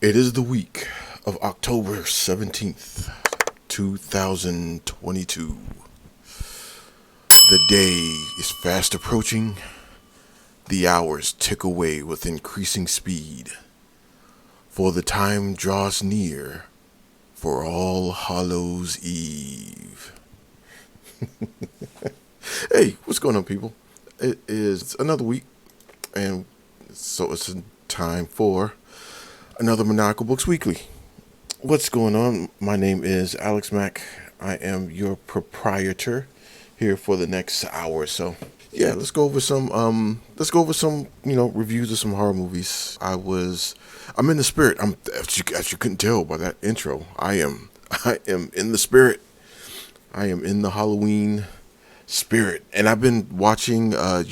It is the week of October 17th, 2022. The day is fast approaching. The hours tick away with increasing speed. For the time draws near for All Hallows Eve. Hey, what's going on, people? It is another week, and so it's time for another Maniacal Books Weekly. What's going on? My name is Alex Mack. I am your proprietor here for the next hour or so. Yeah, let's go over some reviews of some horror movies. I'm in the spirit. As you couldn't tell by that intro, I am in the spirit. I am in the Halloween spirit, and I've been watching a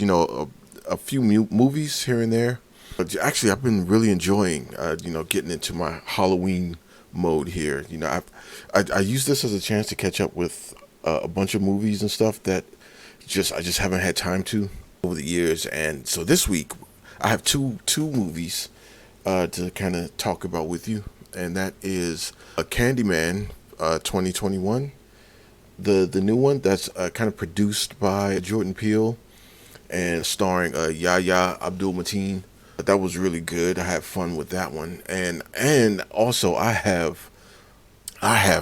few movies here and there. But actually, I've been really enjoying getting into my Halloween mode here. I use this as a chance to catch up with a bunch of movies and stuff that I just haven't had time to over the years. And so this week I have two movies to kind of talk about with you, and that is a Candyman 2021, the new one that's kind of produced by Jordan Peele and starring Yahya Abdul-Mateen. That was really good. I had fun with that one, and also I have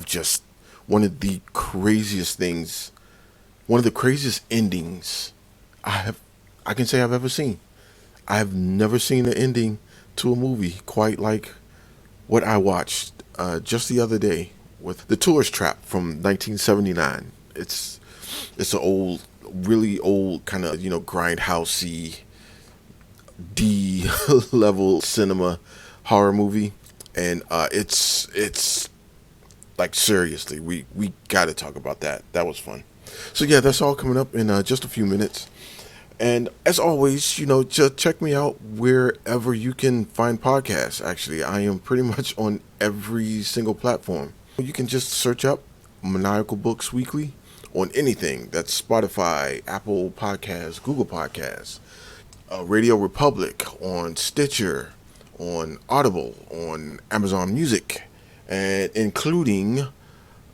just one of the craziest things, one of the craziest endings I can say I've ever seen. I have never seen an ending to a movie quite like what I watched just the other day with The Tourist Trap from 1979. It's an old, really old kind of grindhousey D level cinema horror movie, and it's like, seriously, we got to talk about that. That was fun. So yeah, that's all coming up in just a few minutes. And as always, just check me out wherever you can find podcasts. Actually, I am pretty much on every single platform. You can just search up Maniacal Books Weekly on anything. That's Spotify, Apple Podcasts, Google Podcasts, Radio Republic, on Stitcher, on Audible, on Amazon Music, and including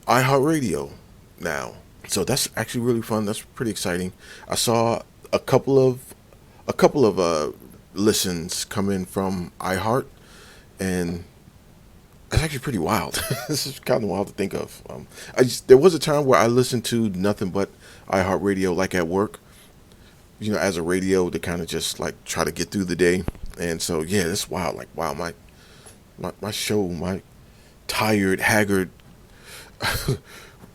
iHeart now. So that's actually really fun. That's pretty exciting. I saw a couple of listens come in from iHeart, and it's actually pretty wild. This is kind of wild to think of. There was a time where I listened to nothing but iHeartRadio, like at work, as a radio to kind of just like try to get through the day. And so yeah, it's wild. Like, wow, my show, my tired, haggard,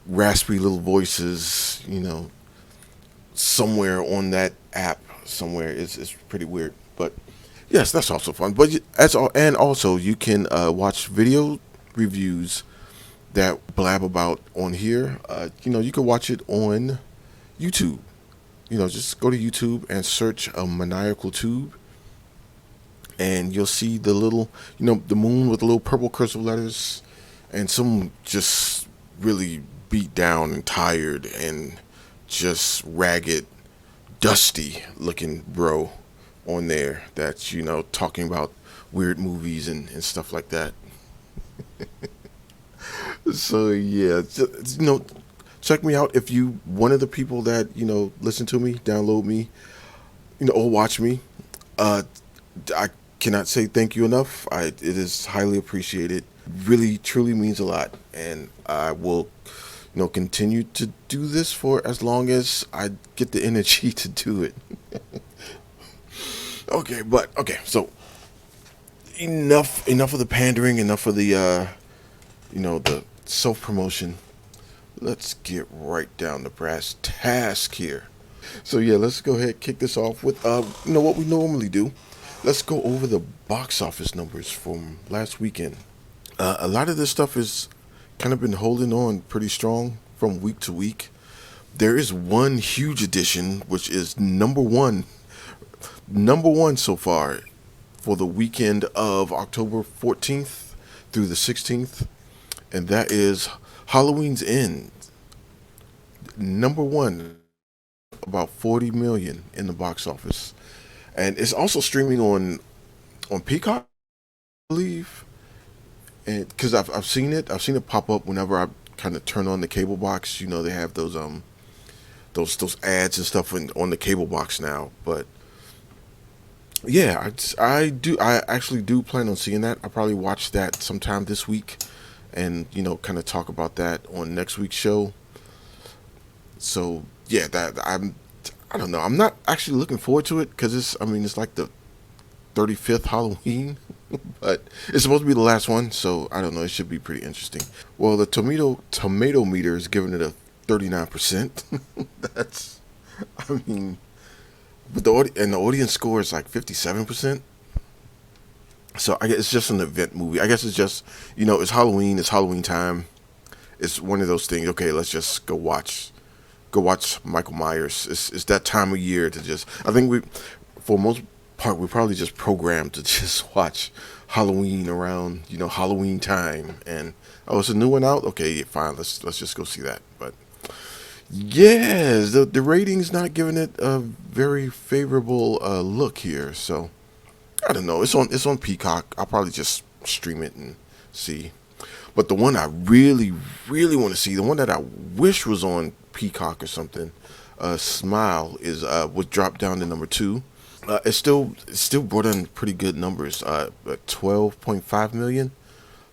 raspy little voices, somewhere on that app somewhere is pretty weird. But yes, that's also fun. But and also you can watch video reviews that blab about on here. You can watch it on YouTube. Just go to YouTube and search a Maniacal Tube, and you'll see the little, the moon with the little purple cursive letters, and some just really beat down and tired and just ragged, dusty looking bro on there that's, talking about weird movies and stuff like that. So yeah, check me out if you one of the people that listen to me, download me, or watch me. I cannot say thank you enough. It is highly appreciated. Really, truly means a lot, and I will, continue to do this for as long as I get the energy to do it. Okay, so enough of the pandering, enough of the the self promotion. Let's get right down to brass task here. So yeah, let's go ahead and kick this off with what we normally do. Let's go over the box office numbers from last weekend. A lot of this stuff is kind of been holding on pretty strong from week to week. There is one huge addition, which is number one so far for the weekend of October 14th through the 16th, and that is Halloween's End. Number one, about 40 million in the box office, and it's also streaming on Peacock, I believe, and because I've seen it pop up whenever I kind of turn on the cable box. You know, they have those ads and stuff on the cable box now. But yeah, I actually do plan on seeing that. I'll probably watch that sometime this week, and kind of talk about that on next week's show. So yeah, that I don't know. I'm not actually looking forward to it because it's like the 35th Halloween, but it's supposed to be the last one, so I don't know. It should be pretty interesting. Well, the tomato meter is giving it a 39%. That's, I mean, but the audience score is like 57%. So I guess it's just an event movie. I guess it's just it's Halloween. It's Halloween time. It's one of those things. Okay, let's just go watch Michael Myers. It's that time of year to just. I think for most part, we're probably just programmed to just watch Halloween around Halloween time. And oh, it's a new one out. Okay, fine. Let's just go see that. But yeah, the rating's not giving it a very favorable look here. So I don't know. It's on Peacock. I'll probably just stream it and see. But the one I really, really want to see, the one that I wish was on Peacock or something, Smile is was dropped down to number two. It still brought in pretty good numbers. 12.5 million.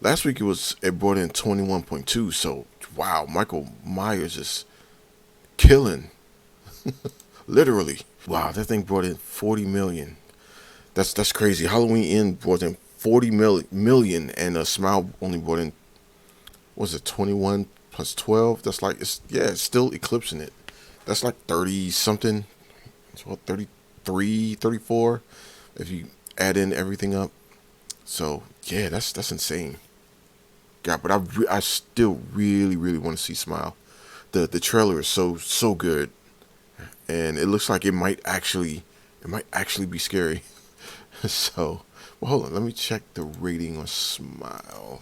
Last week it brought in 21.2. So wow, Michael Myers is killing, literally. Wow, that thing brought in 40 million. That's crazy. Halloween End brought in 40 million, and Smile only brought in, was it 21 plus 12? That's like it's still eclipsing it. That's like 30 something. It's what, 33, 34 if you add in everything up. So yeah, that's insane. God, but I still really really want to see Smile. The trailer is so good, and it looks like it might actually be scary. So, well, hold on, let me check the rating on Smile.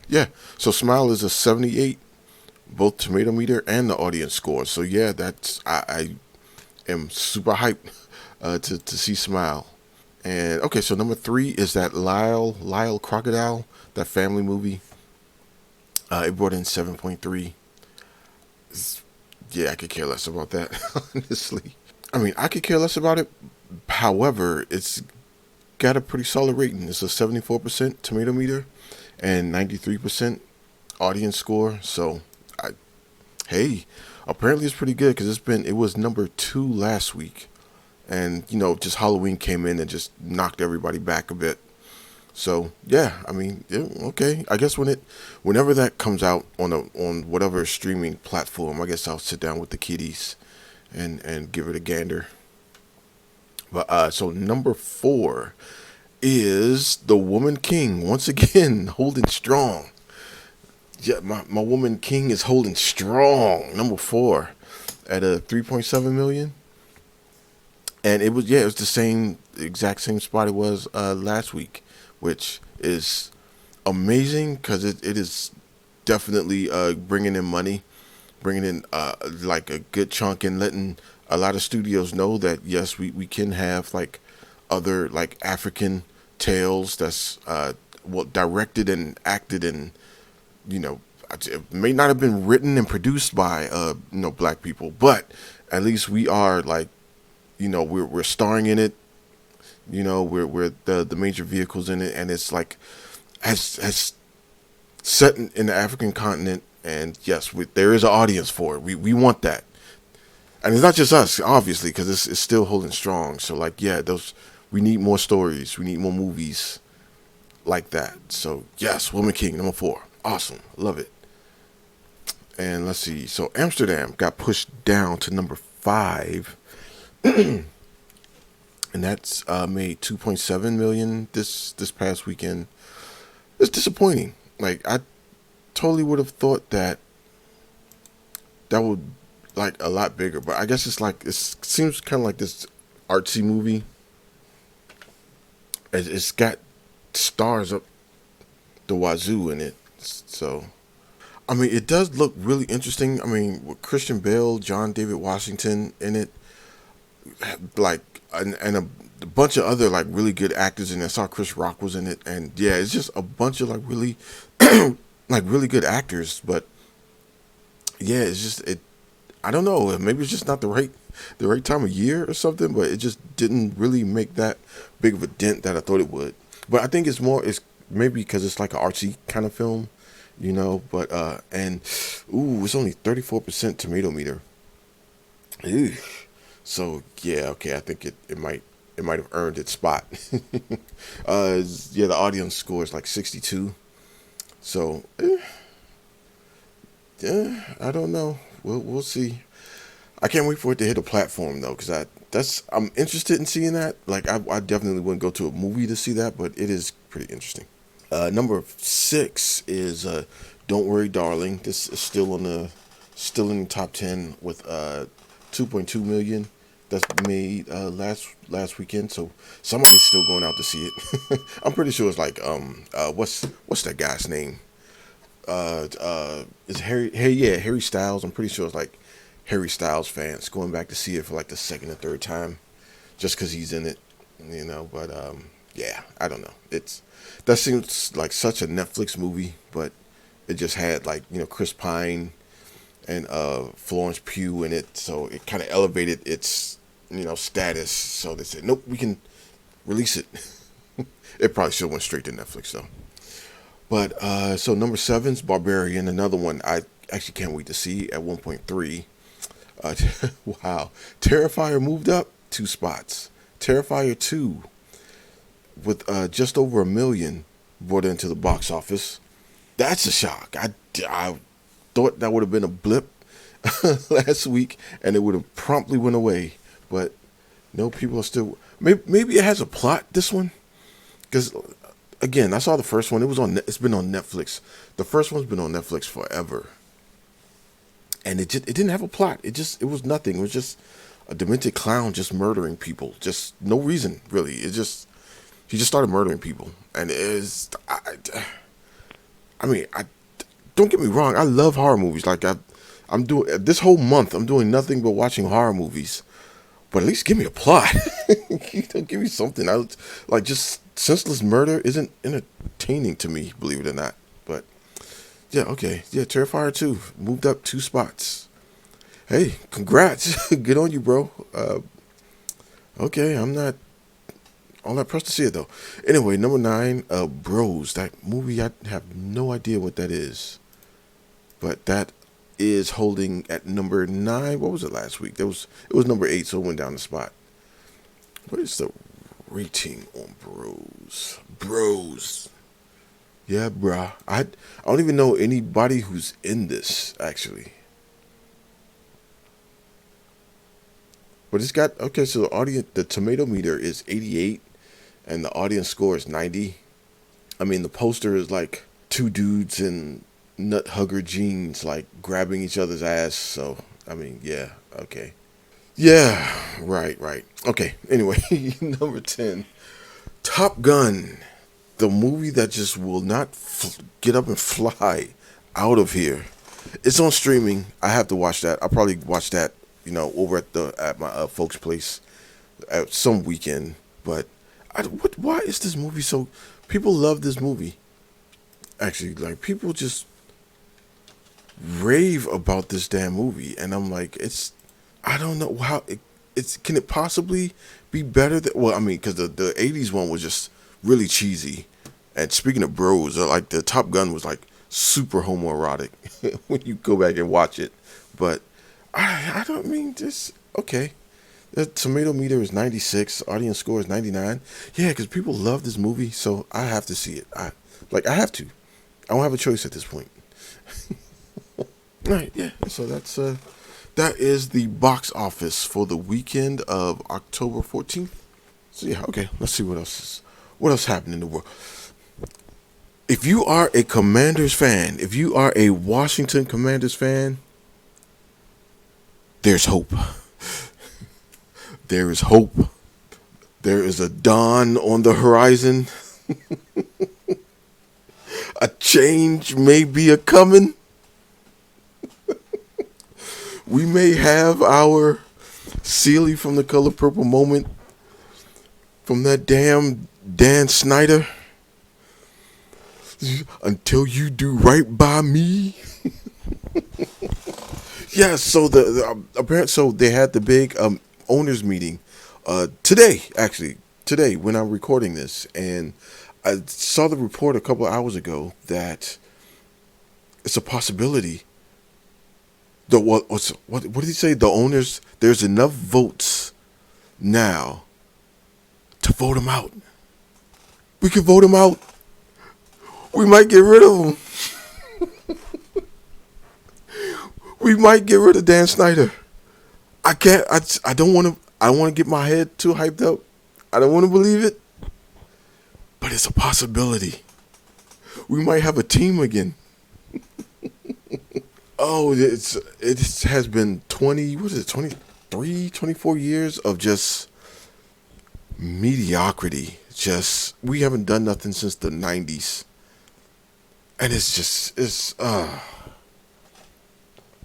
Yeah, so Smile is a 78, both tomato meter and the audience score. So yeah, I am super hyped to see Smile. And okay, so number three is that Lyle Crocodile, that family movie. It brought in 7.3. Yeah, I could care less about that, honestly. I mean, I could care less about it. However, it's got a pretty solid rating. It's a 74% tomato meter and 93% audience score. So, hey, apparently it's pretty good because it was number two last week, and just Halloween came in and just knocked everybody back a bit. So yeah, I mean, yeah, okay. I guess whenever that comes out on whatever streaming platform, I guess I'll sit down with the kiddies and give it a gander. But so number four is The Woman King, once again holding strong. Yeah, my Woman King is holding strong. Number four at a 3.7 million, and it was the exact same spot it was last week, which is amazing because it is definitely bringing in money, bringing in like a good chunk, and letting a lot of studios know that yes, we can have like other like African tales that's well directed and acted, and it may not have been written and produced by black people, but at least we are like we're starring in it. We're the major vehicles in it, and it's like has set in the African continent, and yes, there is an audience for it. We want that, and it's not just us, obviously, because it's still holding strong. So like, yeah, we need more stories, we need more movies like that. So yes, Woman King number four, awesome, love it. And let's see, so Amsterdam got pushed down to number five. And that's made 2.7 million this past weekend. It's disappointing. Like, I totally would have thought that would like a lot bigger, but I guess it seems kind of like this artsy movie. It's got stars up the wazoo in it, so I mean it does look really interesting. I mean, with Christian Bale, John David Washington in it, like and a bunch of other like really good actors in it. I saw Chris Rock was in it, and yeah, it's just a bunch of like really like really good actors. But yeah, it's just it. I don't know. Maybe it's just not the right time of year or something. But it just didn't really make that big of a dent that I thought it would. But I think it's maybe because it's like an artsy kind of film, you know. But and ooh, it's only 34% tomato meter. Ew. So yeah, okay. I think it might have earned its spot. Yeah, the audience score is like 62. So I don't know. We'll see. I can't wait for it to hit a platform though, because I'm interested in seeing that. Like I definitely wouldn't go to a movie to see that, but it is pretty interesting. Number 6 is "Don't Worry, Darling." This is still in the top 10 with 2.2 million. That's made last weekend, so somebody's still going out to see it. I'm pretty sure it's like what's that guy's name? It's Harry. Hey, yeah, Harry Styles. I'm pretty sure it's like Harry Styles fans going back to see it for like the second or third time, just because he's in it, you know. But yeah, I don't know. That seems like such a Netflix movie, but it just had like Chris Pine and Florence Pugh in it, so it kind of elevated its status. So they said, nope, we can release it. It probably should have went straight to Netflix though. But so number 7's Barbarian, another one I actually can't wait to see at 1.3. Uh, wow, Terrifier moved up 2 spots. Terrifier 2 with just over a million brought into the box office. That's a shock. I thought that would have been a blip last week, and it would have promptly went away. But no, people are still. Maybe it has a plot. This one, because again, I saw the first one. It was on. It's been on Netflix. The first one's been on Netflix forever, and it didn't have a plot. It was nothing. It was just a demented clown just murdering people. Just no reason really. He just started murdering people, and it is. I mean, don't get me wrong. I love horror movies. Like I'm doing this whole month. I'm doing nothing but watching horror movies. But at least give me a plot. Give me something. Like just senseless murder isn't entertaining to me, believe it or not. But yeah, okay, yeah. Terrifier 2 moved up 2 spots. Hey, congrats. Good on you, bro. Okay, I'm not all that pressed to see it though. Anyway, number 9, Bros. That movie, I have no idea what that is, but that is holding at number 9. What was it last week? It was number 8, so it went down the spot. What is the rating on Bros? Bros. Yeah, bruh. I don't even know anybody who's in this actually. But it's got okay. So the tomato meter is 88, and the audience score is 90. I mean, the poster is like two dudes in nut hugger jeans, like grabbing each other's ass. So I mean, yeah, okay, yeah, right. Okay. Anyway, number 10, Top Gun, the movie that just will not get up and fly out of here. It's on streaming. I have to watch that. I'll probably watch that, over at my folks' place at some weekend. But why is this movie so? People love this movie. Actually, like people just rave about this damn movie, and I'm like, I don't know how it's. Can it possibly be better than? Well, I mean, because the '80s one was just really cheesy. And speaking of bros, like the Top Gun was like super homoerotic when you go back and watch it. But I don't mean this. Okay, the tomato meter is 96. Audience score is 99. Yeah, because people love this movie, so I have to see it. I have to. I don't have a choice at this point. All right, yeah. So that is the box office for the weekend of October 14th. So yeah, okay. Let's see what else happened in the world. If you are a Commanders fan, if you are a Washington Commanders fan, there's hope. There is hope. There is a dawn on the horizon. A change may be a coming. We may have our Sealy from The Color Purple moment from that damn Dan Snyder. Until you do right by me. Yeah, so the apparent so they had the big owners meeting today, actually today when I'm recording this, and I saw the report a couple of hours ago that it's a possibility. The what did he say? The owners, there's enough votes now to vote him out. We can vote him out. We might get rid of him. We might get rid of Dan Snyder. I can't. I don't want to. I don't want to get my head too hyped up. I don't want to believe it, but it's a possibility. We might have a team again. Oh, it has been 20. What is it? 23, 24 years of just mediocrity. Just we haven't done nothing since the 90s, and it's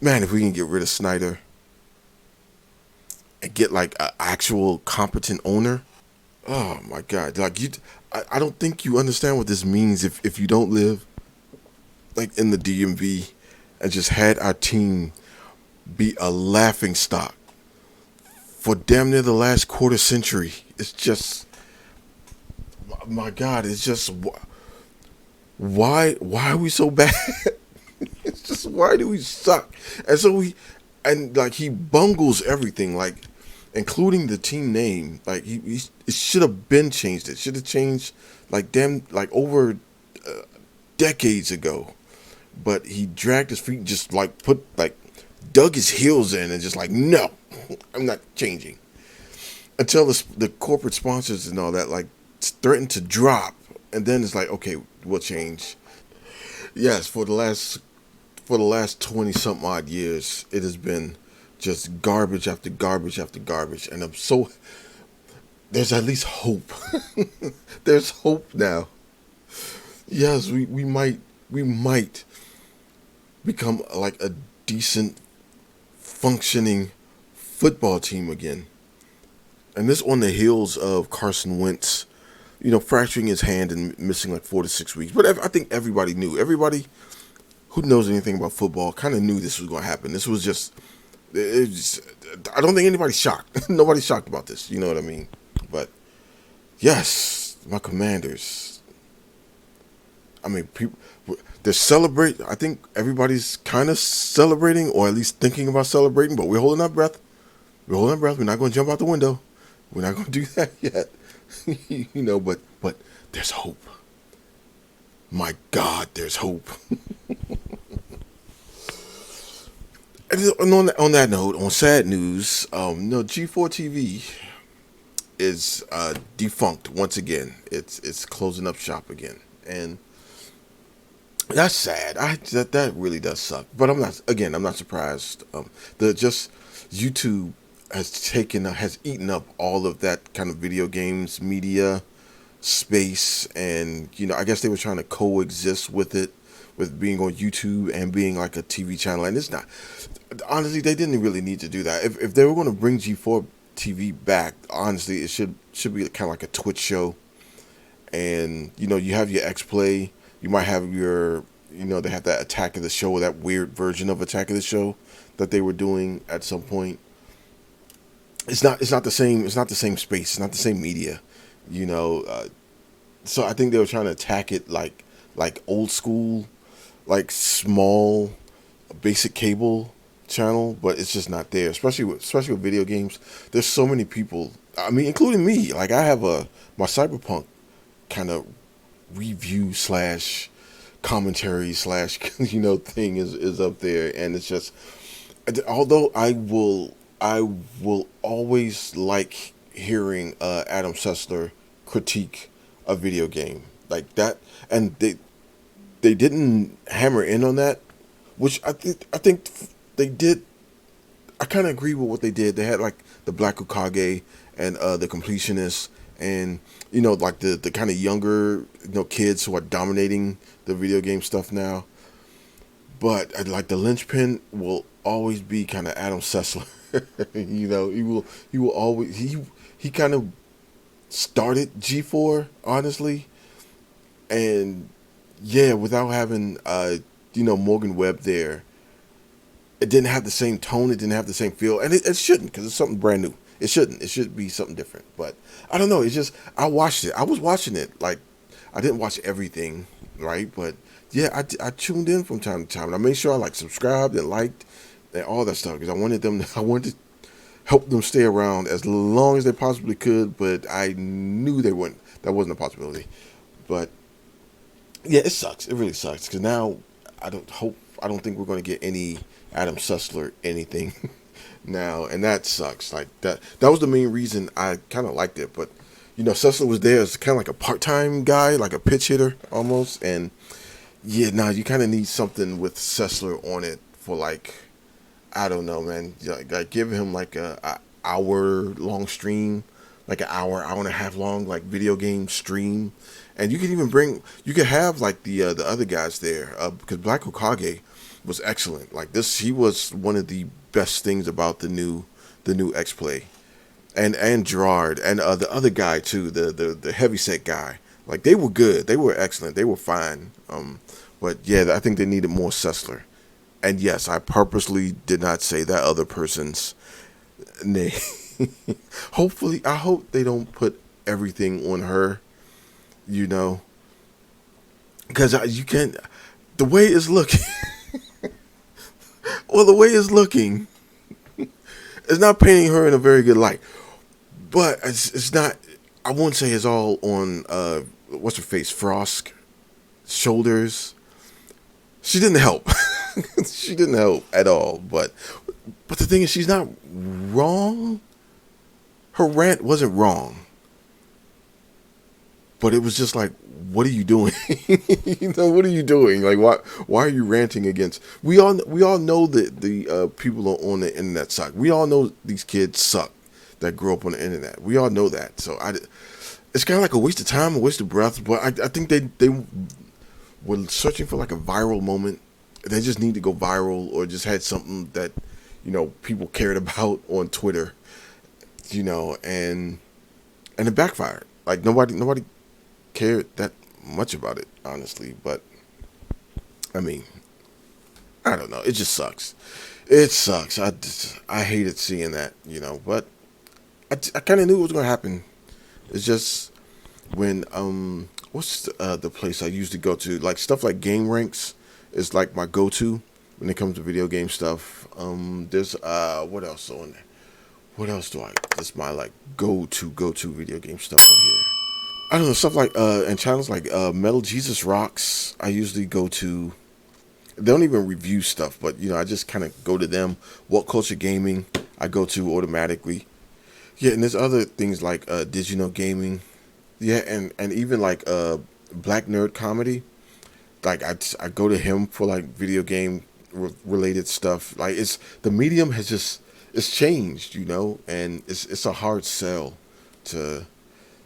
man. If we can get rid of Snyder and get like an actual competent owner. Oh my God! Like I don't think you understand what this means if you don't live like in the DMV and just had our team be a laughing stock for damn near the last quarter century. It's just my God! It's just why are we so bad? It's just why do we suck? And so and like he bungles everything like. Including the team name, like it should have been changed. It should have changed, like over decades ago. But he dragged his feet, and just like dug his heels in, and just like no, I'm not changing. Until the corporate sponsors and all that like threatened to drop, and then it's like okay, we'll change. Yes, for the last 20 something odd years, it has been just garbage after garbage after garbage, and there's at least hope. There's hope now. Yes, we might become like a decent functioning football team again, and this on the heels of Carson Wentz, fracturing his hand and missing like 4 to 6 weeks. But I think everybody knew. Everybody who knows anything about football kind of knew this was going to happen. This was just. I don't think anybody's shocked. Nobody's shocked about this. You know what I mean? But yes, my Commanders. I mean, people they're celebrating. I think everybody's kind of celebrating, or at least thinking about celebrating. But we're holding our breath. We're holding our breath. We're not going to jump out the window. We're not going to do that yet. But there's hope. My God, there's hope. And on that note, on sad news, G4 TV is defunct once again. It's closing up shop again, and that's sad. That really does suck. But I'm not surprised. YouTube has eaten up all of that kind of video games media space, and I guess they were trying to coexist with it, with being on YouTube and being like a TV channel, and it's not. Honestly, they didn't really need to do that. If they were going to bring G4 TV back, honestly, it should be kind of like a Twitch show. And you have your X Play. You might have your they have that Attack of the Show, or that weird version of Attack of the Show that they were doing at some point. It's not the same. It's not the same space. It's not the same media. So I think they were trying to attack it like old school, like small, basic cable channel, but it's just not there. Especially with video games, there's so many people. I mean, including me. Like I have my Cyberpunk kind of review slash commentary slash thing is up there, and it's just. Although I will always like hearing Adam Sessler critique a video game like that, and they didn't hammer in on that, which I think they did. I kind of agree with what they did. They had like the Black Hokage and the Completionist, and like the kind of younger kids who are dominating the video game stuff now. But like the linchpin will always be kind of Adam Sessler. He will always he kind of started G4, honestly. And yeah, without having Morgan Webb there, it didn't have the same tone. It didn't have the same feel, and it shouldn't because it's something brand new. It shouldn't. It should be something different. But I don't know. It's just I watched it. I was watching it like I didn't watch everything, right? But yeah, I tuned in from time to time, and I made sure I like subscribed and liked and all that stuff because I wanted them. I wanted to help them stay around as long as they possibly could. But I knew they wouldn't. That wasn't a possibility. But yeah, it sucks. It really sucks because now I don't think we're going to get any Adam Sussler anything now, and that sucks. Like that was the main reason I kind of liked it. But Sussler was there as kind of like a part-time guy, like a pitch hitter almost. And yeah, now you kind of need something with Sussler on it for like I don't know, man. Like give him like a hour long stream, like an hour and a half long, like video game stream. And you can even you could have like the other guys there because Black Hokage was excellent. Like this, he was one of the best things about the new X Play, and Gerard and the other guy too, the heavyset guy. Like they were good, they were excellent, they were fine. But yeah, I think they needed more Sessler. And yes, I purposely did not say that other person's name. Hopefully, I hope they don't put everything on her. Because you can't. The way it's looking. Well, the way it's looking, it's not painting her in a very good light. But it's not. I won't say it's all on what's her face, Frost shoulders. She didn't help. She didn't help at all. But the thing is, she's not wrong. Her rant wasn't wrong. But it was just like, what are you doing? What are you doing? Like, why are you ranting against? We all know that the people on the internet suck. We all know these kids suck that grew up on the internet. We all know that. So it's kind of like a waste of time, a waste of breath. But I think they were searching for like a viral moment. They just need to go viral or just had something that people cared about on Twitter. And it backfired. Like nobody cared that much about it, honestly. But I mean, I don't know. It just sucks. It sucks. I hated seeing that, But I kind of knew it was gonna happen. It's just when what's the place I used to go to? Like stuff like Game Ranks is like my go-to when it comes to video game stuff. There's what else on there? What else do I? That's my like go-to video game stuff on here. I don't know, stuff like and channels like Metal Jesus Rocks. I usually go to. They don't even review stuff, but I just kind of go to them. What Culture Gaming I go to automatically. Yeah, and there's other things like Digital Gaming. Yeah, and even like Black Nerd Comedy. Like I go to him for like video game related stuff. Like the medium has just it's changed, and it's a hard sell to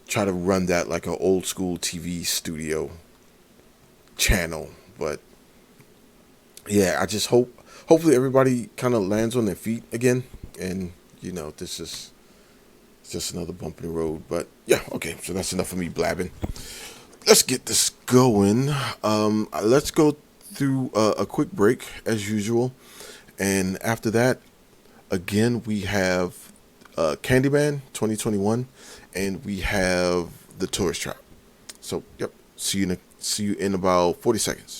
try to run that like an old school TV studio channel. But yeah, I just hopefully everybody kind of lands on their feet again, and this is just another bump in the road. But yeah, okay, so that's enough of me blabbing. Let's get this going. Let's go through a quick break as usual, and after that, again we have Candyman 2021, and we have the Tourist Trap. So yep, see you in about 40 seconds.